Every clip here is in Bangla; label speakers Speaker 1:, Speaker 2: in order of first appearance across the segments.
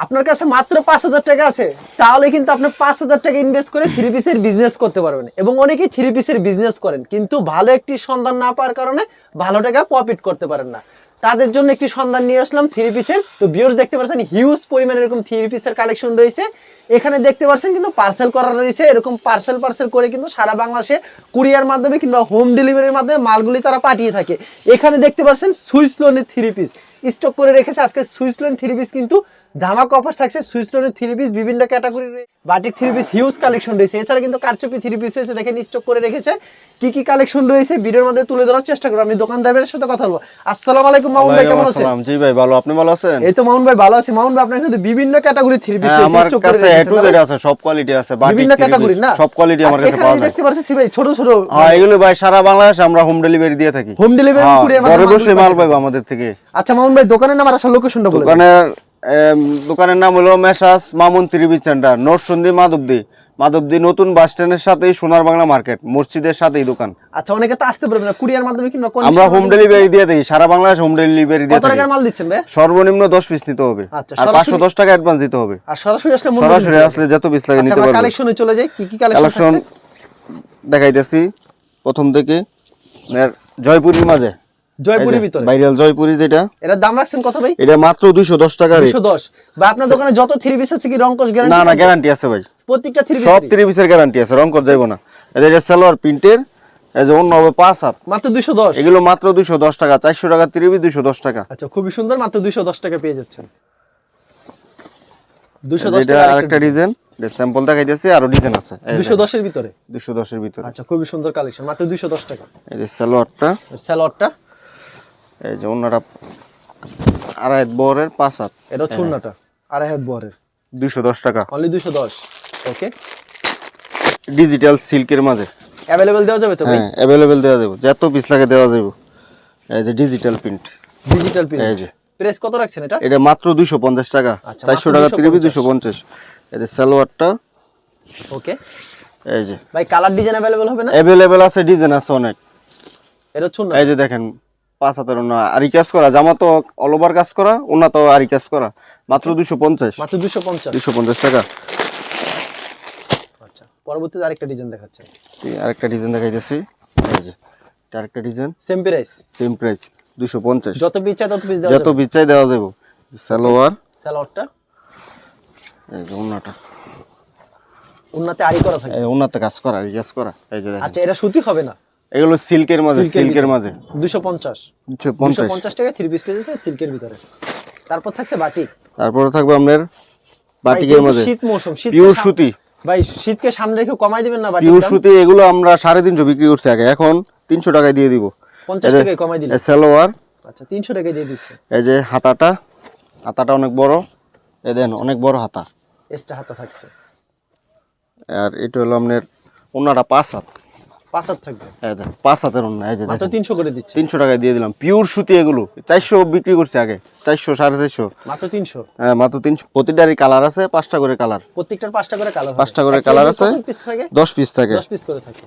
Speaker 1: আপনার কাছে মাত্র 5,000 টাকা আছে, তাহলে কিন্তু আপনি 5,000 টাকা ইনভেস্ট করে থ্রি পিসের বিজনেস করতে পারবেন। এবং অনেকেই থ্রি পিসের বিজনেস করেন কিন্তু ভালো একটি সন্ধান না পাওয়ার কারণে ভালো টাকা প্রফিট করতে পারেন না। তাদের জন্য একটি সন্ধান নিয়ে আসলাম থ্রি পিসের। তো ভিউয়ার্স দেখতে পাচ্ছেন হিউজ পরিমাণে এরকম থ্রি পিসের কালেকশন রয়েছে। এখানে দেখতে পাচ্ছেন কিন্তু পার্সেল করা রয়েছে, এরকম পার্সেল করে কিন্তু সারা বাংলাদেশে কুরিয়ার মাধ্যমে কিংবা হোম ডেলিভারির মাধ্যমে মালগুলি তারা পাঠিয়ে থাকে। এখানে দেখতে পাচ্ছেন সুইস লোনের থ্রি পিস স্টক করে রেখেছে। আজকে সুইস লোন থ্রি পিস কিন্তু ধামাকা অফার থাকছে। সুইস লোনের থ্রি পিস বিভিন্ন ক্যাটাগরির batik three piece huge collection রয়েছে। এছাড়া কিন্তু কারচুপি থ্রি পিস রয়েছে, দেখেন স্টক করে রেখেছে। কি কি কালেকশন রয়েছে ভিডিওর মধ্যে তুলে ধরার চেষ্টা করব। আমি দোকানদারের সাথে কথা বলবো। আসসালামু আলাইকুম মামুন ভাই, কেমন আছেন?
Speaker 2: জি ভাই ভালো, আপনি ভালো আছেন?
Speaker 1: এই তো মামুন ভাই ভালো আছি। মামুন ভাই আপনার কিন্তু বিভিন্ন ক্যাটাগরি থ্রি পিস স্টক করে রেখেছে।
Speaker 2: আমার কাছে আছে, সব কোয়ালিটি আছে, বাটিক
Speaker 1: বিভিন্ন ক্যাটাগরি না,
Speaker 2: সব কোয়ালিটি আমার কাছে পাওয়া যায়।
Speaker 1: দেখতে পাচ্ছেন ভাই ছোট ছোট,
Speaker 2: হ্যাঁ এগুলো ভাই সারা বাংলাদেশে আমরা হোম ডেলিভারি দিয়ে থাকি।
Speaker 1: হোম ডেলিভারি কুরিয়ার
Speaker 2: মাধ্যমে ঘরে বসে মাল পাবে আমাদের থেকে।
Speaker 1: আচ্ছা মামুন ভাই দোকানের নাম আর আসল লোকেশনটা বলে দেন।
Speaker 2: দোকানের নাম হলো Messrs Mamun three piece centre, Narsingdi Madhabdi নতুন বাস স্ট্যান্ডের সাথেই সোনার বাংলা মার্কেট মসজিদের সাথেই দোকান।
Speaker 1: আচ্ছা অনেকে তো আসতে পারবে না কুরিয়ার মাধ্যমে কিংবা
Speaker 2: আমরা হোম ডেলিভারি দিয়ে থাকি, সারা বাংলাদেশ হোম ডেলিভারি দিয়ে
Speaker 1: থাকি। কত টাকার মাল দিচ্ছেন ভাই?
Speaker 2: সর্বনিম্ন 10 পিস নিতে হবে।
Speaker 1: আচ্ছা
Speaker 2: আর 510 টাকা অ্যাডভান্স দিতে হবে।
Speaker 1: আর সরাসরি আসলে
Speaker 2: যত পিস লাগে নিতে পারবেন।
Speaker 1: কালেকশনে চলে যাই, কি কি কালেকশন
Speaker 2: দেখাইতেছি প্রথম থেকে। জয়পুরীর মাঝে,
Speaker 1: জয়পুরের ভিতরে
Speaker 2: ভাইরাল জয়পুরি যেটা,
Speaker 1: এর দাম রাখছেন কত ভাই?
Speaker 2: এটা মাত্র 210 টাকা।
Speaker 1: 210 ভাই আপনার দোকানে যত থ্রি পিস আছে কি রংকশ গ্যারান্টি?
Speaker 2: না গ্যারান্টি আছে ভাই,
Speaker 1: প্রত্যেকটা থ্রি পিস
Speaker 2: সব থ্রি পিসের গ্যারান্টি আছে, রংকশ যাইবো না। এটা সালোয়ার প্রিন্টের, এই যে অন্য হবে 5 হাত,
Speaker 1: মাত্র 210।
Speaker 2: এগুলো মাত্র 210 টাকা। 400 টাকা থ্রি পিস 210 টাকা।
Speaker 1: আচ্ছা খুবই সুন্দর, মাত্র 210 টাকা পেয়ে যাচ্ছেন। 210
Speaker 2: এটা আরেকটা ডিজাইন, স্যাম্পল দেখাইতেছি, আরো ডিজাইন আছে
Speaker 1: 210 এর ভিতরে।
Speaker 2: 210 এর ভিতরে।
Speaker 1: আচ্ছা খুবই সুন্দর কালেকশন, মাত্র 210 টাকা।
Speaker 2: এই যে সালোয়ারটা, এই যে অন্যটা আড়াই হাত বহরের 5 হাত,
Speaker 1: এটা চুন্নাটা আড়াই হাত বহরের
Speaker 2: 210 টাকা
Speaker 1: অনলি 210। ওকে,
Speaker 2: ডিজিটাল সিল্কের মাঝে
Speaker 1: अवेलेबल দেওয়া যাবে তো ভাই?
Speaker 2: হ্যাঁ अवेलेबल দেওয়া যাবে, যত পিস লাগে দেওয়া যাবে। এই যে ডিজিটাল প্রিন্ট, এই যে
Speaker 1: প্রাইস কত রাখছেন এটা?
Speaker 2: এটা মাত্র 250 টাকা। 400 টাকা 3 পিস 250। এই যে সালোয়ারটা,
Speaker 1: ওকে
Speaker 2: এই যে
Speaker 1: ভাই কালার ডিজাইন अवेलेबल হবে না?
Speaker 2: अवेलेबल আছে, ডিজাইন আছে অনেক।
Speaker 1: এটা চুন্না,
Speaker 2: এই যে দেখেন 5 হাতের ওন্না, আরি কাজ করা, জামা তো অল ওভার কাজ করা, ওন্না তো আরি কাজ করা, মাত্র 250।
Speaker 1: মাত্র 250
Speaker 2: টাকা।
Speaker 1: আচ্ছা পরবর্তীতে আরেকটা ডিজাইন দেখাচ্ছেন।
Speaker 2: আরেকটা ডিজাইন দেখাইতেছি, এই যে এটা আরেকটা ডিজাইন,
Speaker 1: সেম প্রাইস
Speaker 2: 250।
Speaker 1: যত পিস চাই তত পিস দেওয়া যাবে,
Speaker 2: যত পিস চাই দেওয়া যাবে।
Speaker 1: সালোয়ারটা,
Speaker 2: এই যে ওন্নাটা,
Speaker 1: উন্নতে আরি করা থাকে,
Speaker 2: এই ওন্নাতে কাজ করা, আরি কাজ করা। এই যে দেখেন,
Speaker 1: আচ্ছা এটা সুতি হবে না,
Speaker 2: এগুলো সিল্কের মাঝে,
Speaker 1: 250 টাকা থ্রি পিস পেয়েছে সিল্কের ভিতরে। তারপর থাকছে বাটিক,
Speaker 2: তারপরে থাকবে আপনার বাটিকের মাঝে
Speaker 1: শীত মৌসুম,
Speaker 2: পিওর সুতি।
Speaker 1: ভাই শীতকে সামনে রেখে কমাই দিবেন না? বাটিক
Speaker 2: পিওর সুতি এগুলো আমরা 350 বিক্রি করছি আগে, এখন 300 টাকায় দিয়ে দিব।
Speaker 1: 50 টাকায় কমাই দিলেন।
Speaker 2: সালোয়ার,
Speaker 1: আচ্ছা 300 টাকায় দিয়ে দিচ্ছে।
Speaker 2: এই যে হাতাটা অনেক বড়, এই দেন অনেক বড় হাতা,
Speaker 1: এক্সট্রা হাতা থাকছে।
Speaker 2: আর এটা হলো আপনার ওন্নাটা 5 হাত,
Speaker 1: 5 হাত থাকবে,
Speaker 2: এই দেন 5 হাতের ওন্না। এই যে
Speaker 1: মাত্র 300 করে দিচ্ছে।
Speaker 2: 300 টাকায় দিয়ে দিলাম, পিওর সুতি এগুলো। 400 বিক্রি করছি আগে, 400 450,
Speaker 1: মাত্র 300।
Speaker 2: হ্যাঁ মাত্র 300। প্রতিটারই কালার আছে, 5টা করে কালার,
Speaker 1: প্রত্যেকটার 5টা করে কালার,
Speaker 2: 5টা করে কালার আছে। 10 পিস থাকে,
Speaker 1: 10 পিস করে থাকে।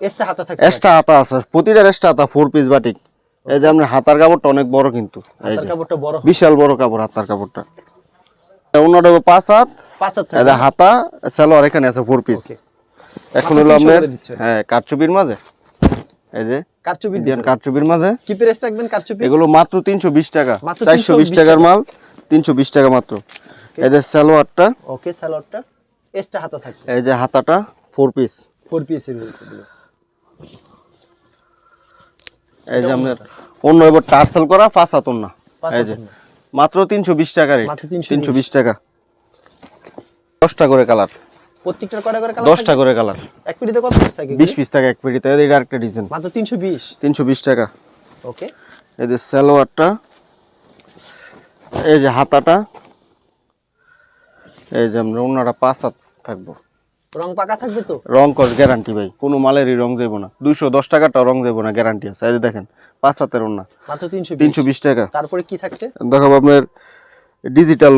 Speaker 1: এক্সট্রা হাতা থাকে,
Speaker 2: এক্সট্রা হাতা আছে, প্রতিটার এক্সট্রা হাতা, 4 পিস বাটিক। এই যে আপনার হাতার কাপড়টা অনেক বড় কিন্তু, এই
Speaker 1: হাতার
Speaker 2: যে
Speaker 1: কাপড়টা বড়,
Speaker 2: বিশাল বড় কাপড় হাতার কাপড়টা। ওন্নাটা 5 হাত,
Speaker 1: 5 হাত
Speaker 2: এই যে
Speaker 1: থাকে।
Speaker 2: হাতা সালোয়ার এখানে আছে 4 পিস। এখন হলো আপনার হ্যাঁ কারচুপির মাঝে, এই যে কারচুপির মাঝে
Speaker 1: কি প্রাইস রাখবেন কারচুপি?
Speaker 2: এগুলো মাত্র 320 টাকা। 420 টাকার মাল 320 টাকা মাত্র। এই যে সালোয়ারটা,
Speaker 1: ওকে সালোয়ারটা এক্সট্রা হাতা থাকে,
Speaker 2: এই যে হাতাটা 4 পিস,
Speaker 1: 4 পিসের ভিতরে।
Speaker 2: এই যে আপনার অন্য এবার টার্সেল করা 5 হাত ওন্না, এই যে মাত্র 320 টাকা রেট, 320 টাকা। 10টা করে কালার,
Speaker 1: প্রত্যেকটার কয়টা করে কালার?
Speaker 2: 10টা করে কালার।
Speaker 1: এক পেটিতে কত পিস থাকে?
Speaker 2: 20 পিস থাকে এক পেটিতে। এটা আরেকটা ডিজাইন,
Speaker 1: মাত্র 320
Speaker 2: 320 টাকা।
Speaker 1: ওকে,
Speaker 2: এই যে সালোয়ারটা, এই যে হাতাটা, এই যে আমরা ওন্নাটা 5 হাত থাকবো।
Speaker 1: রং পাকা থাকবে তো?
Speaker 2: রং কস গ্যারান্টি ভাই, কোনো মালেরই রং যাইবো না। 210 টাকাটা রং যাইবো না, গ্যারান্টি আছে। এই যে দেখেন 5 হাতের ওন্না,
Speaker 1: মাত্র
Speaker 2: 320 টাকা।
Speaker 1: তারপরে কি থাকছে
Speaker 2: দেখাবো আপনার ডিজিটাল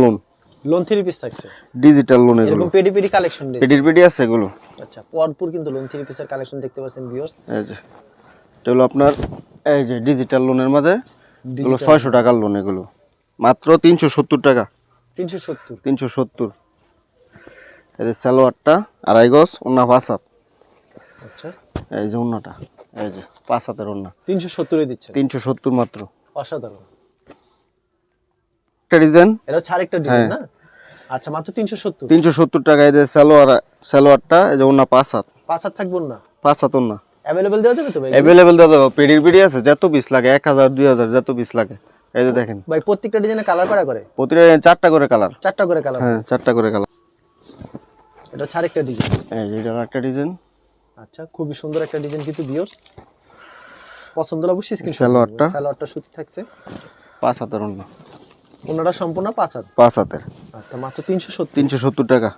Speaker 1: লোন থ্রি পিস থাকছে,
Speaker 2: ডিজিটাল লোন, এগুলো
Speaker 1: এরকম পেডি কালেকশন রয়েছে।
Speaker 2: পেডি আছে এগুলো।
Speaker 1: আচ্ছা পরপুর কিন্তু লোন থ্রি পিসের কালেকশন দেখতে পাচ্ছেন ভিউয়ার্স।
Speaker 2: এই যে এটা হলো আপনার, এই যে ডিজিটাল লোনের মাঝে এগুলো 600 টাকার লোন, এগুলো মাত্র 370 টাকা।
Speaker 1: 370।
Speaker 2: 370। এই যে সালোয়ারটা আড়াই গজ, ওন্না 5 হাত।
Speaker 1: আচ্ছা,
Speaker 2: এই যে ওন্নাটা, এই যে 5 হাতের ওন্না,
Speaker 1: 370 এ দিচ্ছেন।
Speaker 2: 370 মাত্র।
Speaker 1: অসাধারণ।
Speaker 2: একটা ডিজাইন,
Speaker 1: এটা হচ্ছে আরেকটা ডিজাইন না? আচ্ছা, মাত্র 370।
Speaker 2: 370 টাকা। এই যে সালোয়ারটা, এই যে ওন্না 5 হাত।
Speaker 1: 5 হাত থাকবে না?
Speaker 2: 5 হাত ওন্না।
Speaker 1: अवेलेबल দেওয়া যাবে তো ভাই?
Speaker 2: अवेलेबल দাদা, পিডি আছে, যত পিস লাগে 1000 2000 যত পিস লাগে। এই যে দেখেন
Speaker 1: ভাই, প্রত্যেকটা ডিজাইনে কালার করা করে?
Speaker 2: প্রতিটা 4টা করে কালার।
Speaker 1: 4টা করে কালার?
Speaker 2: হ্যাঁ, 4টা করে কালার।
Speaker 1: এটা হচ্ছে আরেকটা ডিজাইন।
Speaker 2: এই যে এটা একটা ডিজাইন।
Speaker 1: আচ্ছা, খুবই সুন্দর একটা ডিজাইন কিন্তু ভিউয়ার্স, পছন্দ হলে অবশ্যই স্ক্রিনশট। সালোয়ারটা সুতি থাকছে,
Speaker 2: 5 হাতের ওন্না।
Speaker 1: ওনাটা সম্পূর্ণ 5 হাত।
Speaker 2: 5 হাতের।
Speaker 1: আচ্ছা, মাত্র 370।
Speaker 2: 370 টাকা।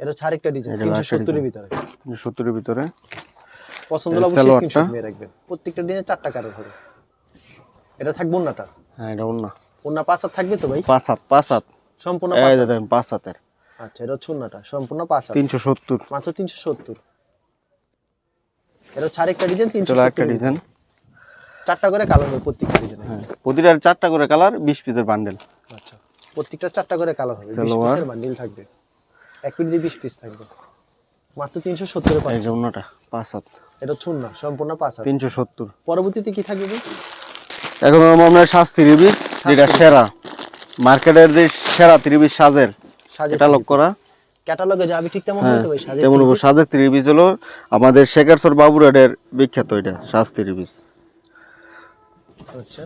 Speaker 1: এটা হচ্ছে আরেকটা ডিজাইন 370 এর ভিতরে।
Speaker 2: 370 এর ভিতরে।
Speaker 1: পছন্দ হলে অবশ্যই স্ক্রিনশট নিয়ে রাখবেন। প্রত্যেকটা ডিজাইনে 4টা কালার হবে। এটা থাকবে ওন্নাটা?
Speaker 2: হ্যাঁ, এটা ওন্না।
Speaker 1: ওন্না 5 হাত থাকবে তো ভাই?
Speaker 2: 5 হাত, 5 হাত
Speaker 1: সম্পূর্ণ
Speaker 2: এই
Speaker 1: 5
Speaker 2: যে
Speaker 1: হাত।
Speaker 2: দেখেন 5 হাতের।
Speaker 1: আচ্ছা, এটা হচ্ছে ওন্নাটা সম্পূর্ণ 5 হাত।
Speaker 2: 370।
Speaker 1: মাত্র 370। এটা হচ্ছে আরেকটা ডিজাইন
Speaker 2: চলো
Speaker 1: 370
Speaker 2: একটা ডিজাইন।
Speaker 1: 4টা করে কালার হবে প্রত্যেকটা ডিজাইনে।
Speaker 2: হ্যাঁ, প্রতিটার 4টা করে কালার, 20 পিসের বান্ডেল।
Speaker 1: আচ্ছা, প্রত্যেকটা 4টা করে কালার হবে, 20
Speaker 2: সালোয়ার।
Speaker 1: পিসের বান্ডিল থাকবে, এক পিস দিয়ে 20 পিস থাকবে। মাত্র 370 এ
Speaker 2: এই
Speaker 1: পাচ্ছেন।
Speaker 2: যে ওন্নাটা 5 হাত।
Speaker 1: এটা ছুন্না সম্পূর্ণ 5 হাত।
Speaker 2: 370।
Speaker 1: পরবর্তীতে কি থাকবে ভাই?
Speaker 2: এখন আমরা শাস্তি রিবিস, যেটা সেরা মার্কেটের যে সেরা ত্রিবিশ সাজের ক্যাটালগ করা।
Speaker 1: ক্যাটালগে যাবে ঠিক তেমন
Speaker 2: হ্যাঁ,
Speaker 1: হবে তো ভাই? সাজে
Speaker 2: তেমন সাজের ত্রিবিশ হলো আমাদের শেখারসর বাবুরাডের বিখ্যাত, এটা সাজ ত্রিবিশ।
Speaker 1: আচ্ছা,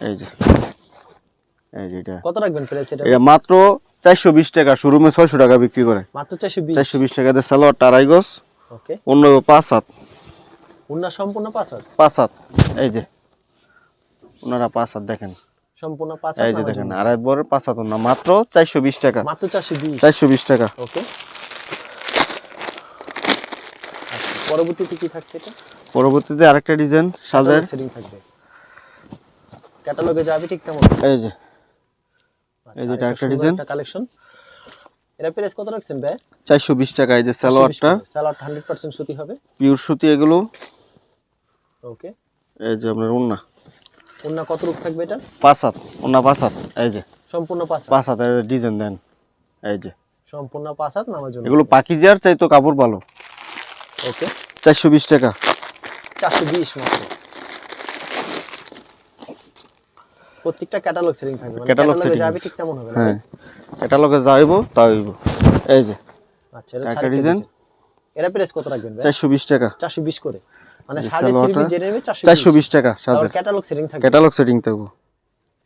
Speaker 2: এই যে এটা
Speaker 1: কত রাখবেন প্রাইস এটা?
Speaker 2: এটা মাত্র 420 টাকা, শোরুমে 600 টাকা বিক্রি করে।
Speaker 1: মাত্র 420।
Speaker 2: 420 টাকাতে সালোয়ারটা আড়াই গজ,
Speaker 1: ওকে।
Speaker 2: অন্য 5 হাত।
Speaker 1: উন্না সম্পূর্ণ 5 হাত।
Speaker 2: 5 হাত। এই যে ওনারা 5 হাত দেখেন,
Speaker 1: সম্পূর্ণ 5 হাত।
Speaker 2: এই যে দেখেন আড়াই বড় 5 হাত না, মাত্র 420 টাকা।
Speaker 1: মাত্র 420।
Speaker 2: 420 টাকা।
Speaker 1: ওকে। আচ্ছা, পরবর্তীতে কি থাকছে এটা?
Speaker 2: পরবর্তীতে আরেকটা ডিজাইন সাজের
Speaker 1: সেটিং থাকবে, ক্যাটালগে যাবে ঠিক তেমন।
Speaker 2: এই যে এই যে আরেকটা ডিজাইন,
Speaker 1: একটা কালেকশন। এর প্রাইস কত রাখছেন ভাই?
Speaker 2: 420 টাকা। এই যে সালোয়ারটা
Speaker 1: 100% সুতি হবে,
Speaker 2: পিওর সুতি এগুলো।
Speaker 1: ওকে।
Speaker 2: এই যে আপনার ওন্না
Speaker 1: ওন্না কত রূপ থাকবে এটা?
Speaker 2: 5 হাত, ওন্না 5 হাত। এই যে
Speaker 1: সম্পূর্ণ 5 হাত।
Speaker 2: 5 হাতের ডিজাইন দেন, এই যে
Speaker 1: সম্পূর্ণ 5 হাত নামার জন্য।
Speaker 2: এগুলো পাকিজার চাইতো কাপড় ভালো।
Speaker 1: ওকে,
Speaker 2: 420 টাকা।
Speaker 1: 420 মাত্র। প্রত্যেকটা ক্যাটালগ সেটিং থাকবে, মানে
Speaker 2: ক্যাটালগ
Speaker 1: ক্যাটালগে যাবে ঠিক তেমন হবে না?
Speaker 2: হ্যাঁ, ক্যাটালগে যাইবো তাই হইব। এই যে
Speaker 1: আচ্ছা, এটা
Speaker 2: একটা
Speaker 1: ছাড়িয়ে
Speaker 2: ডিজাইন।
Speaker 1: এর প্রাইস কত রাখবেন ভাই?
Speaker 2: 420 টাকা।
Speaker 1: 420 করে, মানে
Speaker 2: এই
Speaker 1: সাড়ে
Speaker 2: সালোয়ারটা
Speaker 1: 3 জেনে নেবে 420।
Speaker 2: 420 টাকা সাজের।
Speaker 1: ক্যাটালগ সেটিং থাকবে,
Speaker 2: ক্যাটালগ সেটিং থাকবো,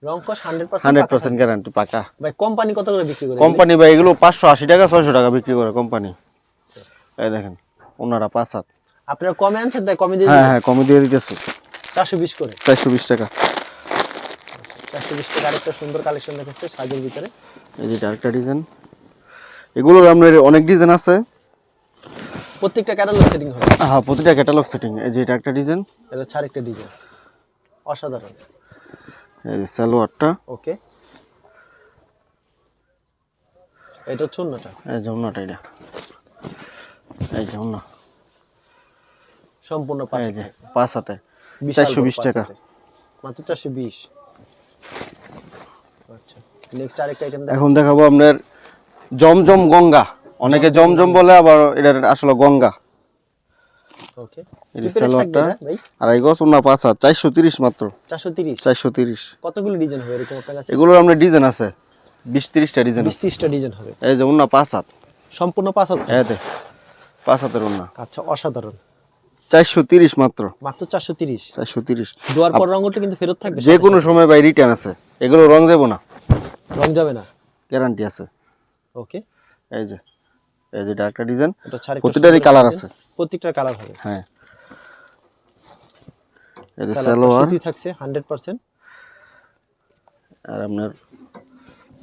Speaker 1: রংকশ 100%
Speaker 2: 100% গ্যারান্টি পাকা।
Speaker 1: ভাই কোম্পানি কত করে বিক্রি করে?
Speaker 2: কোম্পানি ভাই এগুলো 580 টাকা 600 টাকা বিক্রি করে কোম্পানি। এই দেখেন ওনারা 5 হাত।
Speaker 1: আপনারা কমে আনছেন তাই কমে দিয়ে
Speaker 2: হ্যাঁ
Speaker 1: দিবেন?
Speaker 2: হ্যাঁ, কমে দিয়ে দিতেছে
Speaker 1: 420 করে।
Speaker 2: 420 টাকা।
Speaker 1: 420 টাকা। আরেকটা সুন্দর কালেকশন দেখাচ্ছে সাজের ভিতরে।
Speaker 2: এই যে আরেকটা ডিজাইন, এগুলোর আপনার অনেক ডিজাইন আছে,
Speaker 1: প্রত্যেকটা ক্যাটালগ সেটিং হবে।
Speaker 2: হ্যাঁ প্রতিটা ক্যাটালগ সেটিং। এই যে এটা একটা ডিজাইন,
Speaker 1: এটা হচ্ছে আরেকটা ডিজাইন, অসাধারণ।
Speaker 2: এই যে সালোয়ারটা,
Speaker 1: ওকে। এটা হচ্ছে ওন্নাটা,
Speaker 2: এই যে ওন্নাটা, এটা এই যে ওন্না
Speaker 1: সম্পূর্ণ 5
Speaker 2: এই যে
Speaker 1: হাত।
Speaker 2: 5 হাতে
Speaker 1: বিশাল
Speaker 2: 420
Speaker 1: বড়
Speaker 2: টাকা।
Speaker 1: 5 হাতের। মাত্র 420। আচ্ছা, নেক্সট আরেকটা আইটেম
Speaker 2: এখন দেখাবো আপনার জমজম গঙ্গা, অনেকে জমজম বলে, আবার এটা আসলে গঙ্গা।
Speaker 1: ওকে।
Speaker 2: এই যে সালোয়ারটা আড়াই গজ, ওন্না 5 হাত, 430 মাত্র।
Speaker 1: 430।
Speaker 2: 430।
Speaker 1: কতগুলো ডিজাইন হবে এরকম আপনার কাছে?
Speaker 2: এগুলোর আপনার ডিজাইন আছে 20-30টা ডিজাইন আছে।
Speaker 1: 20-30টা ডিজাইন হবে।
Speaker 2: এই যে ওন্না 5 হাত,
Speaker 1: সম্পূর্ণ 5 হাত।
Speaker 2: এই যে 5 হাতের ওন্না।
Speaker 1: আচ্ছা, অসাধারণ।
Speaker 2: 430 মাত্র।
Speaker 1: মাত্র 430।
Speaker 2: 430।
Speaker 1: দোয়ার পর রং উঠলে কিন্তু ফেরত থাকবে,
Speaker 2: যে কোনো সময় ভাই রিটার্ন আছে, এগুলো রং দেবো না,
Speaker 1: রং যাবে না,
Speaker 2: গ্যারান্টি আছে।
Speaker 1: ওকে।
Speaker 2: এই যে এটা একটা ডিজাইন,
Speaker 1: এটা ছাড়া
Speaker 2: প্রতিটারই কালার আছে।
Speaker 1: প্রত্যেকটার কালার হবে।
Speaker 2: হ্যাঁ, এই যে
Speaker 1: সালোয়ার
Speaker 2: সালোয়ার
Speaker 1: সুতি থাকছে 100%।
Speaker 2: আর আপনার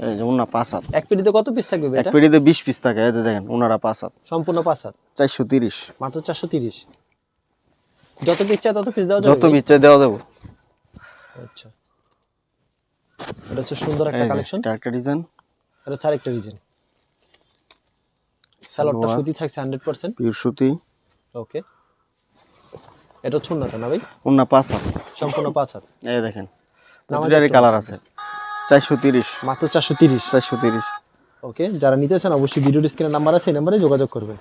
Speaker 2: এই যে ওন্না 5 হাত।
Speaker 1: এক পেটিতে কত পিস থাকবে
Speaker 2: এক
Speaker 1: এটা?
Speaker 2: পেটিতে 20 পিস থাকে। এই যে দেখেন ওনারা 5 হাত,
Speaker 1: সম্পূর্ণ 5 হাত।
Speaker 2: 430।
Speaker 1: মাত্র 430। যত ইচ্ছা তত পিস দেওয়া যাবে?
Speaker 2: যত ইচ্ছা দেওয়া দেবো।
Speaker 1: আচ্ছা, এটা হচ্ছে সুন্দর একটা
Speaker 2: এই যে
Speaker 1: কালেকশন।
Speaker 2: এটা একটা ডিজাইন,
Speaker 1: এটা হচ্ছে আরেকটা ডিজাইন। সালোয়ারটা সুতি থাকছে 100%।
Speaker 2: পিওর সুতি।
Speaker 1: ওকে। এটা হচ্ছে ওন্নাটা না ভাই?
Speaker 2: ওন্না 5 হাত,
Speaker 1: সম্পূর্ণ 5 হাত।
Speaker 2: এই দেখেন প্রতিটারই কালার আছে। 430
Speaker 1: মাত্র 430।
Speaker 2: 430
Speaker 1: ওকে, যারা নিতে চান অবশ্যই ভিডিও স্ক্রিনে নাম্বার আছে, এই নাম্বারে যোগাযোগ করবেন।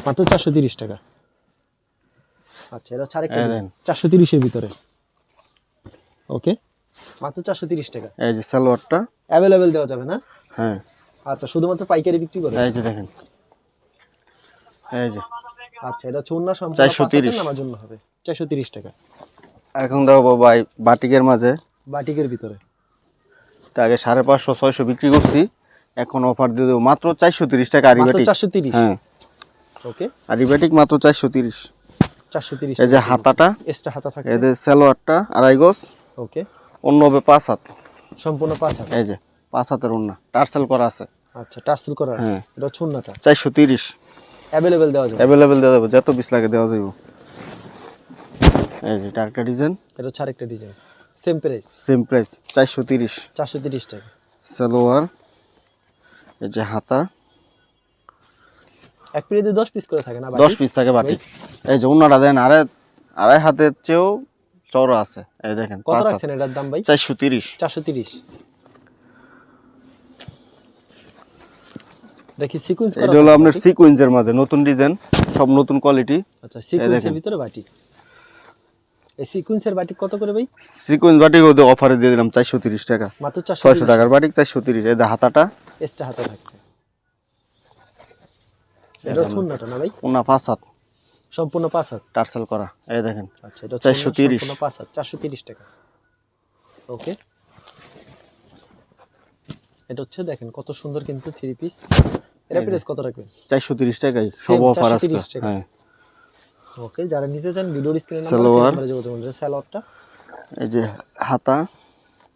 Speaker 1: মাত্র 430 টাকা। আচ্ছা, এটা হচ্ছে আরেকটা
Speaker 2: এই
Speaker 1: ডিজাইন,
Speaker 2: দেখেন
Speaker 1: 430 এর ভিতরে। ওকে, মাত্র 430 টাকা।
Speaker 2: এই যে সালোয়ারটা
Speaker 1: অ্যাভেলেবেল দেওয়া যাবে না?
Speaker 2: হ্যাঁ
Speaker 1: আচ্ছা, শুধুমাত্র পাইকারি বিক্রি করে?
Speaker 2: এই যে দেখেন এই যে
Speaker 1: আচ্ছা, এটা চুন্না সম্পূর্ণ
Speaker 2: 430
Speaker 1: পাঁচাতের নামার জন্য হবে 430 টাকা।
Speaker 2: এখন দেখো ভাই বাটিকের মাঝে
Speaker 1: বাটিকের ভিতরে
Speaker 2: তো আগে 550 600 বিক্রি করছি, এখন অফার দিয়ে দেবো মাত্র 430 টাকা
Speaker 1: মাত্র
Speaker 2: আরিবাটিক।
Speaker 1: 430।
Speaker 2: হ্যাঁ
Speaker 1: ওকে,
Speaker 2: আরিবাটিক মাত্র 430।
Speaker 1: 430।
Speaker 2: এই যে হাতাটা,
Speaker 1: এক্সট্রা হাতা থাকছে।
Speaker 2: এই যে সালোয়ারটা আড়াই গজ,
Speaker 1: ওকে,
Speaker 2: অন্য হবে 5 হাত।
Speaker 1: সম্পূর্ণ 5 হাত।
Speaker 2: এই যে 5 হাতের ওন্না টার্সেল করা আছে।
Speaker 1: আচ্ছা, টার্সেল করা আছে।
Speaker 2: হ্যাঁ।
Speaker 1: এটা চুন্নাটা
Speaker 2: 430
Speaker 1: অ্যাভেলেবেল দেওয়া যাবে।
Speaker 2: অ্যাভেলেবেল দেওয়া যাবে, যত পিস লাগে দেওয়া যাবে। এই যে টার্কা ডিজাইন,
Speaker 1: এটা হচ্ছে আরেকটা design, same price,
Speaker 2: same price 430
Speaker 1: 430 টাকা।
Speaker 2: সালোয়ার, এই যে হাতা,
Speaker 1: এক প্লেটে 10 পিস করে থাকে না?
Speaker 2: 10 পিস থাকে বাটি। এই যে ওন্নাটা দেন আড়াই হাতের চেয়েও চওড়া আছে। এই দেখেন
Speaker 1: কত
Speaker 2: 5 হাত
Speaker 1: রাখছেন এটার দাম ভাই?
Speaker 2: 430।
Speaker 1: 430। দেখি সিকোয়েন্স করা।
Speaker 2: এটা হলো আপনার সিকোয়েন্সের মাঝে নতুন ডিজাইন, সব নতুন কোয়ালিটি।
Speaker 1: আচ্ছা, সিকোয়েন্সের ভিতরে বাটি। এই সিকোয়েন্সের বাটি কত করে ভাই?
Speaker 2: সিকোয়েন্স বাটি ওদের অফারে দিয়ে দিলাম 430 টাকা।
Speaker 1: মাত্র
Speaker 2: 600 টাকার বাটি 430। এই যে হাতাটা
Speaker 1: এক্সট্রা হাতা থাকছে। এটা চুন্নাটা না ভাই?
Speaker 2: ওন্না 5 হাত
Speaker 1: সম্পূর্ণ 5 হাত।
Speaker 2: টার্সেল করা। এই দেখেন
Speaker 1: আচ্ছা, এটা
Speaker 2: 430
Speaker 1: সম্পূর্ণ 5 হাত, 430 টাকা। ওকে, এটা হচ্ছে দেখেন কত সুন্দর কিন্তু থ্রি পিস। এর প্রাইস কত রাখবেন?
Speaker 2: 430 টাকাই সব অফার আছে।
Speaker 1: 430 টাকা।
Speaker 2: হ্যাঁ
Speaker 1: ওকে, যারা নিতে চান ভিডিওর স্ক্রিনে নাম্বার আছে,
Speaker 2: সালোয়ার।
Speaker 1: নাম্বারে যোগাযোগ করুন। সালোয়ারটা,
Speaker 2: এই যে হাতা,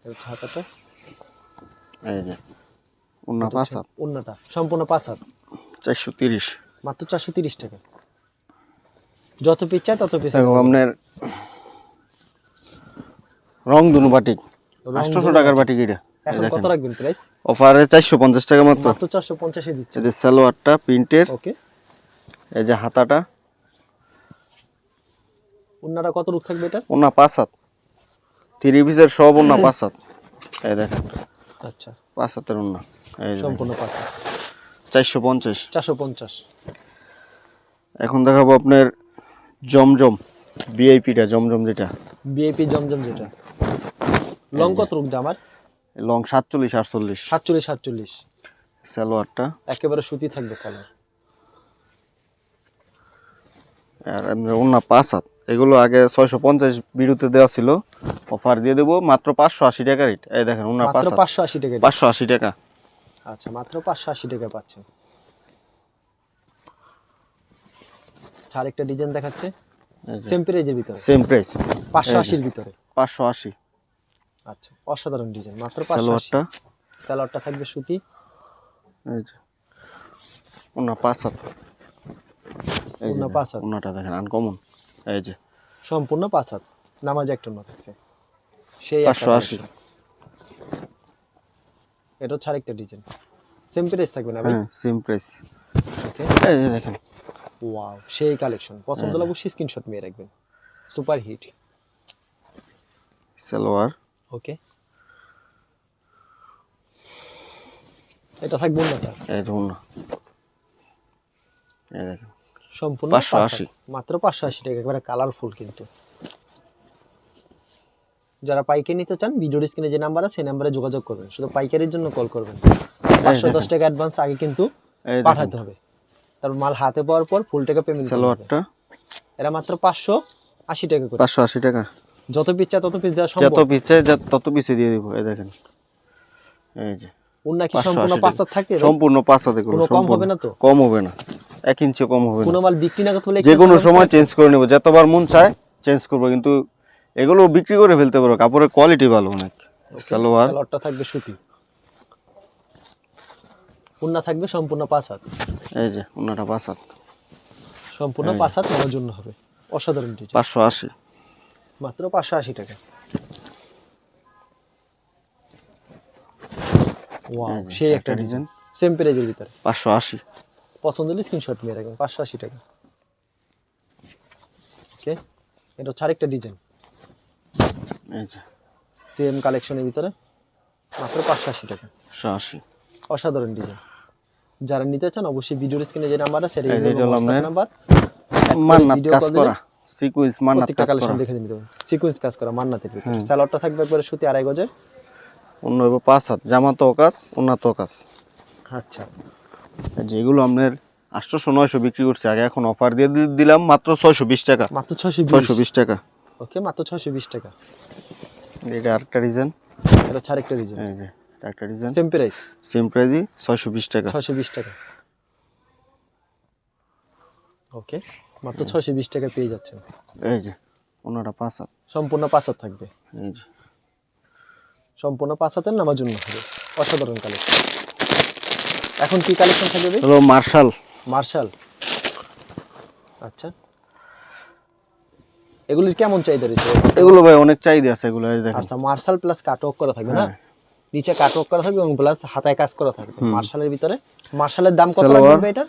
Speaker 1: এটা হচ্ছে হাতাটা,
Speaker 2: এই যে ওন্না 5 হাত
Speaker 1: ওন্নাটা সম্পূর্ণ 5 হাত।
Speaker 2: 430।
Speaker 1: মাত্র 430 টাকা। যত পিস চাই তত পিস।
Speaker 2: দেখো আপনার রং দুনু বাটিক 800 টাকার বাটিক। এটা
Speaker 1: এখন কত রাখবেন প্রাইস?
Speaker 2: অফারে 450 টাকা মাত্র।
Speaker 1: মাত্র 450 এ দিচ্ছে।
Speaker 2: এই যে সালোয়ারটা প্রিন্টের,
Speaker 1: ওকে,
Speaker 2: এই যে হাতাটা,
Speaker 1: ওন্নাটা কত রূপ থাকবে এটা?
Speaker 2: ওন্না 5 হাত, থ্রি পিসের সব ওন্না 5 হাত। এই দেখেন
Speaker 1: আচ্ছা,
Speaker 2: 5 হাতের ওন্না। এই যে
Speaker 1: সম্পূর্ণ 5 হাত।
Speaker 2: 450।
Speaker 1: 450।
Speaker 2: এখন দেখাবো আপনার জমজম ভিআইপিটা, জমজম যেটা
Speaker 1: বিএপি জমজম যেটা। লং কত রূপ জামার?
Speaker 2: লং 47 48।
Speaker 1: 47 47।
Speaker 2: সালোয়ারটা
Speaker 1: একেবারে সুতি থাকবে সালোয়ার।
Speaker 2: আর এমনি ওন্না 5 হাত। এগুলো আগে 650 বিরুতে দেওয়া ছিল, অফার দিয়ে দেবো মাত্র 580 টাকা রেট। এই দেখেন ওন্না 5
Speaker 1: মাত্র
Speaker 2: হাত
Speaker 1: 580 টাকা।
Speaker 2: 580 টাকা।
Speaker 1: আচ্ছা, মাত্র 580 টাকা পাচ্ছেন। আরেকটা ডিজাইন দেখাচ্ছে সেম প্রাইজের ভিতরে,
Speaker 2: সেম প্রাইস
Speaker 1: 580 এর ভিতরে।
Speaker 2: 580।
Speaker 1: আচ্ছা, অসাধারণ ডিজাইন, মাত্র 580।
Speaker 2: সালোয়ারটা,
Speaker 1: সালোয়ারটা থাকবে সুতি।
Speaker 2: এই যে ওন্না 5 হাত। এই যে
Speaker 1: ওন্না 5 হাত,
Speaker 2: ওন্নাটা দেখেন আনকমন। এই যে
Speaker 1: সম্পূর্ণ 5 হাত, নামাজে একটা ওন্না থাকছে। সেই
Speaker 2: 580।
Speaker 1: এটা হচ্ছে আরেকটা ডিজাইন, সেম প্রাইস থাকবে না ভাই?
Speaker 2: হ্যাঁ সেম প্রাইস।
Speaker 1: ওকে,
Speaker 2: এই যে দেখেন
Speaker 1: ওয়াও, সেই কালেকশন। পছন্দ হলে অবশ্যই স্ক্রিনশট নিয়ে রাখবেন। Super hit.
Speaker 2: সালোয়ার,
Speaker 1: ওকে, এটা থাকবে ওন্নাটা।
Speaker 2: এই যে ওন্না, এই দেখেন
Speaker 1: সম্পূর্ণ
Speaker 2: 580।
Speaker 1: মাত্র 580 টাকা, একেবারে কালারফুল কিন্তু। যারা পাইকারি নিতে চান ভিডিওর স্ক্রিনে যে নাম্বার আছে সেই নাম্বারে যোগাযোগ করবেন। শুধু পাইকারির জন্য কল করবেন। 510 টাকা অ্যাডভান্স আগে কিন্তু
Speaker 2: এই
Speaker 1: পাঠাতে হবে, তারপর মাল হাতে পাওয়ার পর ফুল টাকা পেমেন্ট করতে হবে।
Speaker 2: সালোয়ারটা
Speaker 1: এরা মাত্র 580 টাকা করে।
Speaker 2: 580 টাকা।
Speaker 1: যত পিস চাই তত পিস দেওয়া
Speaker 2: যত
Speaker 1: সম্ভব।
Speaker 2: পিস চাই তত পিসে দিয়ে দিব। এই দেখেন এই যে
Speaker 1: ওন্না কি সম্পূর্ণ 5 হাত থাকে?
Speaker 2: সম্পূর্ণ 5 হাতে
Speaker 1: কোনো কম হবে না তো?
Speaker 2: কম হবে না, 1 ইঞ্চি কম হবে না।
Speaker 1: কোনো মাল বিক্রি না করতে বলে
Speaker 2: যে কোনো সময় চেঞ্জ করে নেব, যতবার মন চায় চেঞ্জ করব, কিন্তু এগুলো বিক্রি করে ফেলতে পারো, কাপড়ের কোয়ালিটি ভালো অনেক।
Speaker 1: সালোয়ারটা থাকবে সুতি, ওন্না থাকবে সম্পূর্ণ 5 হাত।
Speaker 2: এই যে ওন্নাটা 5 হাত,
Speaker 1: সম্পূর্ণ 5 হাত নেওয়ার জন্য হবে। অসাধারণ ডিজাইন,
Speaker 2: 580।
Speaker 1: মাত্র 580 টাকা। ওয়াও, সেই একটা ডিজাইন, সেম প্রাইজের ভিতরে
Speaker 2: 580।
Speaker 1: পছন্দ হলে স্ক্রিনশট নিয়ে রাখবেন। 580 টাকা। ওকে, এটা হচ্ছে আরেকটা ডিজাইন
Speaker 2: এই যে
Speaker 1: সেম কালেকশনের ভিতরে। মাত্র 580 টাকা।
Speaker 2: 580।
Speaker 1: অসাধারণ ডিজাইন। যারা নিতে চান অবশ্যই ভিডিওর স্ক্রিনে যে নাম্বার আছে
Speaker 2: এই যে
Speaker 1: হোয়াটসঅ্যাপ নাম্বার,
Speaker 2: মান্নাত কাজ করা সিকোয়েন্স, মান্নাত
Speaker 1: প্রত্যেকটা
Speaker 2: কাজ করা।
Speaker 1: কালেকশন দেখে নিতে পারবেন। সিকোয়েন্স কাজ করা মান্নাতের ভিতরে। সালোয়ারটা থাকবে একবারে সুতি 2.5 গজের।
Speaker 2: অন্য হইব 5 হাত, জামাতো কাজ, ওন্নাতো কাজ।
Speaker 1: আচ্ছা,
Speaker 2: যেগুলো আপনার 800 900 বিক্রি করছে আগে, এখন অফার দিয়ে দিলাম মাত্র 620 টাকা।
Speaker 1: মাত্র 620।
Speaker 2: 620 টাকা।
Speaker 1: ওকে, মাত্র 620 টাকা।
Speaker 2: এটা আরেকটা ডিজাইন,
Speaker 1: এটা ছাড় একটা ডিজাইন।
Speaker 2: এই যে একটা ডিজাইন
Speaker 1: সেম প্রাইস,
Speaker 2: সেম প্রাইসই 620 টাকা।
Speaker 1: 620 টাকা। ওকে, মাত্র 620 টাকা পেয়ে যাচ্ছেন।
Speaker 2: এই যে ওনাটা 5 হাত,
Speaker 1: সম্পূর্ণ 5 হাত থাকবে।
Speaker 2: এই যে
Speaker 1: সম্পূর্ণ 5 হাতের নামার জন্য হবে। অসাধারণ কালেকশন। এখন কি কালেকশন থাকবে ভাই?
Speaker 2: হলো মার্শাল।
Speaker 1: মার্শাল। আচ্ছা, এগুলির কেমন চাহিদা রয়েছে?
Speaker 2: এগুলো ভাই অনেক চাহিদা আছে, এগুলো এই দেখেন।
Speaker 1: আচ্ছা, মার্শাল প্লাস কাটওয়ার্ক করা থাকবে না? নিচে কাটওয়ার্ক করা থাকবে এবং প্লাস হাতায় কাজ করা থাকবে মার্শালের ভিতরে। মার্শালের দাম কত
Speaker 2: সালোয়ার।
Speaker 1: রাখবেন এটার?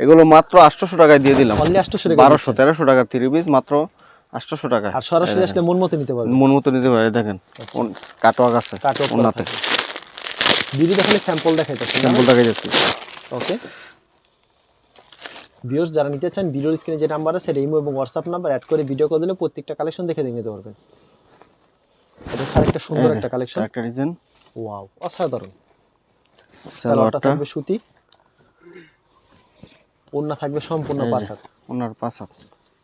Speaker 2: এগুলো মাত্র 800 টাকায় দিয়ে দিলাম।
Speaker 1: অনলি 800 টাকা।
Speaker 2: 1200 1300 টাকার 3 পিস মাত্র 800 টাকা।
Speaker 1: আর সরাসরি আসলে মন মতো নিতে পারবেন।
Speaker 2: মন মতো নিতে পারে, দেখেন কাটওয়ার্ক আছে
Speaker 1: কাটওয়ার্ক করা
Speaker 2: ওনাতে।
Speaker 1: থাকবে। ভিডিওতে খালি স্যাম্পল দেখাইতেছি।
Speaker 2: স্যাম্পল দেখা যাচ্ছে।
Speaker 1: ওকে, ভিউয়ার্স যারা নিতে চান ভিডিওর স্ক্রিনে যে নাম্বার আছে ইমো এবং হোয়াটসঅ্যাপ নাম্বার অ্যাড করে ভিডিও কল দিলে প্রত্যেকটা কালেকশন দেখে নিতে পারবেন। এটা ছাড়া একটা সুন্দর একটা কালেকশন।
Speaker 2: একটা ডিজাইন,
Speaker 1: ওয়াও, অসাধারণ। সালোয়ারটা
Speaker 2: সালোয়ারটা
Speaker 1: থাকবে সুতি, ওড়না থাকবে সম্পূর্ণ 5 হাত।
Speaker 2: ওনার 5 হাত,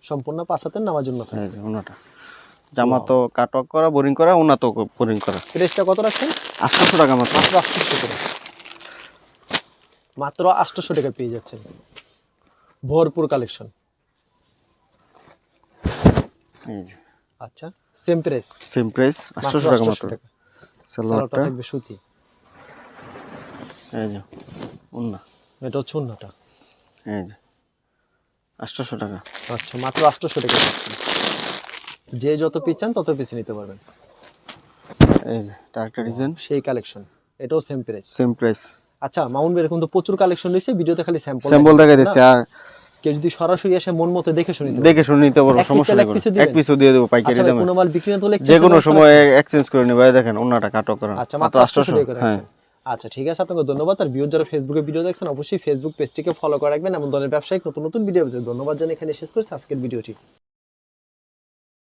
Speaker 1: সম্পূর্ণ 5 হাতের নামার জন্য থাকবে।
Speaker 2: এই যে ওনাটা জামা তো কাটওয়ার্ক করা, বোরিং করা, ওনা তো বোরিং করা।
Speaker 1: প্রাইসটা কত রাখছেন?
Speaker 2: 800 টাকা মাত্র।
Speaker 1: মাত্র 800 টাকা। মাত্র 800 টাকা পেয়ে যাচ্ছেন। ভরপুর কালেকশন।
Speaker 2: এই যে
Speaker 1: আচ্ছা, সেম প্রাইস,
Speaker 2: সেম প্রাইস 800 টাকা মাত্র।
Speaker 1: সালোয়ারটা
Speaker 2: সালোয়ারটা
Speaker 1: থাকবে সুতি।
Speaker 2: এই যে ওনা,
Speaker 1: এটা হচ্ছে ওড়নাটা।
Speaker 2: এই যে 800 টাকা।
Speaker 1: আচ্ছা, মাত্র 800 টাকা পাচ্ছেন। যে যত পিস চান তত পিস নিতে পারবেন।
Speaker 2: এই যে আরেকটা ডিজাইন,
Speaker 1: সেই কালেকশন, এটাও সেম প্রাইস।
Speaker 2: Same price.
Speaker 1: আচ্ছা, মাউন্ট বের এরকম তো প্রচুর কালেকশন রয়েছে, ভিডিওতে খালি স্যাম্পল
Speaker 2: দেখা দিচ্ছে।
Speaker 1: কেউ যদি সরাসরি এসে মন মতো দেখে শুনে
Speaker 2: দেখে শুনে নিতে পারবো, সমস্যা নেই। এক পিসও দিয়ে দেবো পাইকারি দামে।
Speaker 1: কোনো মাল বিক্রি না হলে
Speaker 2: যে কোনো সময় এক্সচেঞ্জ করে নেবে। দেখেন ওনাটা কাটওয়ার্ক করা।
Speaker 1: আচ্ছা, মাত্র 800 টাকা করে রাখছেন। আচ্ছা, ঠিক আছে, আপনাকে ধন্যবাদ। আর ভিউয়ার যারা ফেসবুকে ভিডিও দেখছেন অবশ্যই ফেসবুক পেজটিকে ফলো করে রাখবেন। এমন ধরনের ব্যবসায়িক নতুন নতুন ভিডিও পেতে ধন্যবাদ জানিয়ে এখানে শেষ করছি আজকের ভিডিওটি।